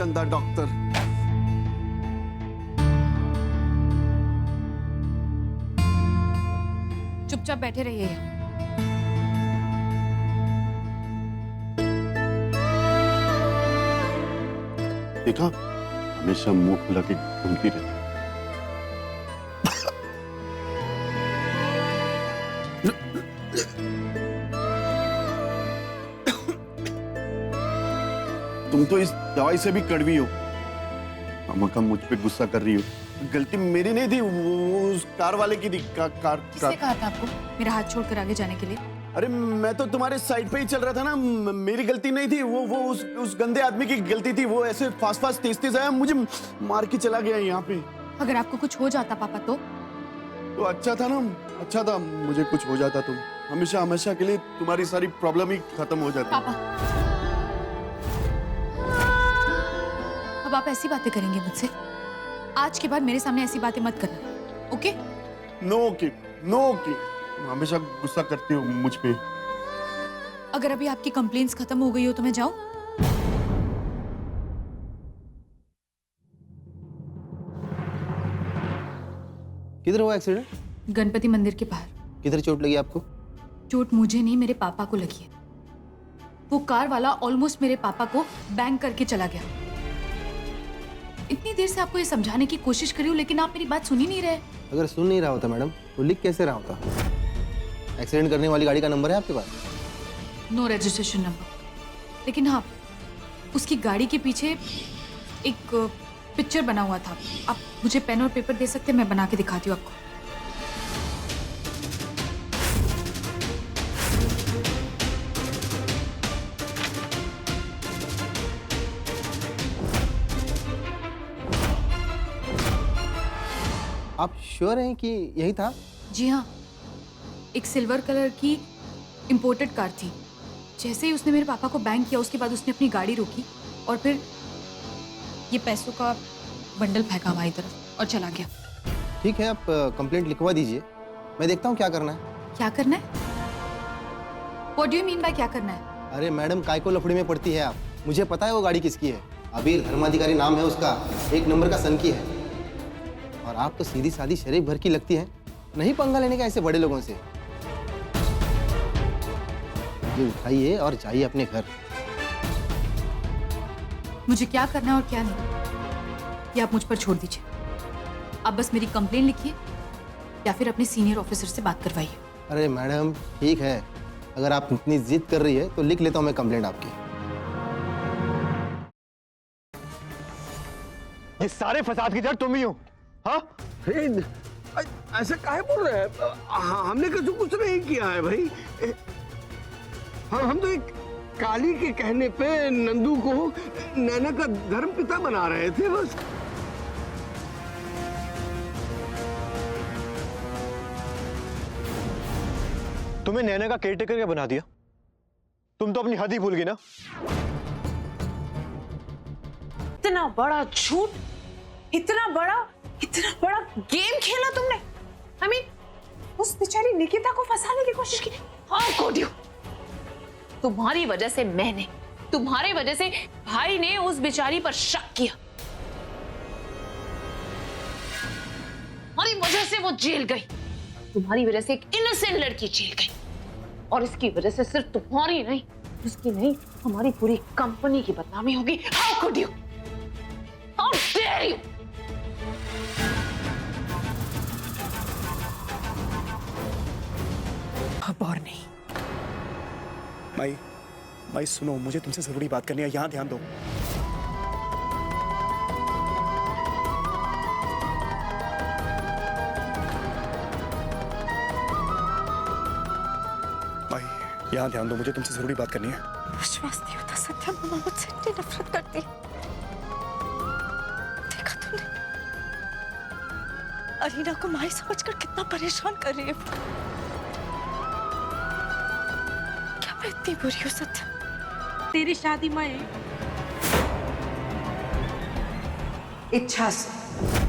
गंदा डॉक्टर। चुपचाप बैठे रहिए यहाँ। देखा, हमेशा मुंह फुला के घूमती रहती। तुम तो इस दवाई से भी कड़वी हो। मामा मुझ पे गुस्सा कर रही हो। गलती मेरी नहीं थी, वो उस कार वाले की थी। कार किसने कहा था आपको मेरा हाथ छोड़कर आगे जाने के लिए? अरे मैं तो तुम्हारे साइड पे ही चल रहा था ना। मेरी गलती नहीं थी, वो उस गंदे आदमी की गलती थी। वो ऐसे फास्ट तेज तेज आया, मुझे मार के चला गया यहाँ पे। अगर आपको कुछ हो जाता पापा तो अच्छा था ना, अच्छा था। मुझे कुछ हो जाता तो हमेशा हमेशा के लिए तुम्हारी सारी प्रॉब्लम ही खत्म हो जाती। पापा, अब आप ऐसी बातें करेंगे मुझसे? आज के बाद मेरे सामने ऐसी बातें मत करना, okay? No okay, no okay. हमेशा गुस्सा करती हो मुझ पे। अगर अभी आपकी कंप्लेंट्स खत्म हो गई हो तो मैं जाऊं? किधर हुआ एक्सीडेंट? गणपति मंदिर के बाहर। किधर चोट लगी आपको? चोट मुझे नहीं, मेरे पापा को लगी है। वो कार वाला ऑलमोस्ट मेरे पापा को बैंग करके चला गया। इतनी देर से आपको ये समझाने की कोशिश करी हूँ, लेकिन आप मेरी बात सुन ही नहीं रहे। अगर सुन नहीं रहा होता मैडम तो लिख कैसे रहा होता? एक्सीडेंट करने वाली गाड़ी का नंबर है आपके पास? नो रजिस्ट्रेशन नंबर, लेकिन हाँ, उसकी गाड़ी के पीछे एक पिक्चर बना हुआ था। आप मुझे पेन और पेपर दे सकते हैं? मैं बना के दिखाती हूँ आपको। आप श्योर हैं कि यही था? जी हाँ, एक सिल्वर कलर की इंपोर्टेड कार थी। जैसे ही उसने मेरे पापा को बैंग किया, उसके बाद उसने अपनी गाड़ी रोकी और फिर ये पैसों का बंडल फेंका हमारी तरफ और चला गया। ठीक है, आप कंप्लेंट लिखवा दीजिए, मैं देखता हूँ क्या करना है। क्या करना है? What do you mean by क्या करना है? अरे मैडम, काय को लफड़ी में पड़ती है आप? मुझे पता है वो गाड़ी किसकी है। अबीर धर्माधिकारी नाम है उसका, 1 नंबर का सनकी है। और आप तो सीधी सादी शरीफ घर की लगती है। नहीं पंगा लेने का ऐसे बड़े लोगों से। ये उठाइए और जाइए अपने घर। मुझे क्या करना है और क्या नहीं, ये आप मुझ पर छोड़ दीजिए। आप बस मेरी कंप्लेन लिखिए या फिर अपने सीनियर ऑफिसर से बात करवाइए। अरे मैडम ठीक है, अगर आप इतनी जिद कर रही है तो लिख लेता हूँ मैं कंप्लेंट आपकी। ये सारे फसाद की जड़ तुम ही हो, हाँ? ऐसे काहे बोल रहे हैं? हमने कुछ नहीं किया है भाई। हम तो एक काली के कहने पे नंदू को नैना का धर्म पिता बना रहे थे बस। तुम्हें नैना का केयरटेकर क्या बना दिया? तुम तो अपनी हद ही भूल गई ना। इतना बड़ा झूठ, इतना बड़ा गेम खेला तुमने। I mean, उस बेचारी निकिता को फंसाने की कोशिश की। How could you? तुम्हारी वजह से मैंने, तुम्हारे वजह से भाई ने उस बेचारी पर शक किया। तुम्हारी वजह से वो जेल गई, तुम्हारी वजह से एक इनोसेंट लड़की जेल गई, और इसकी वजह से सिर्फ तुम्हारी नहीं, उसकी नहीं, हमारी पूरी कंपनी की बदनामी होगी। How could you? How dare you? अब और नहीं। माई सुनो, मुझे तुमसे जरूरी बात करनी है, यहाँ ध्यान दो। माई, यहाँ ध्यान दो, मुझे तुमसे जरूरी बात करनी है। विश्वास नहीं होता सत्या, मामा मुझसे इतनी नफरत करती है। देखा तुमने अरीना को माई समझकर कितना परेशान कर रही है। क्या मैं इतनी बुरी हूँ सत्या? तेरी शादी में इच्छा से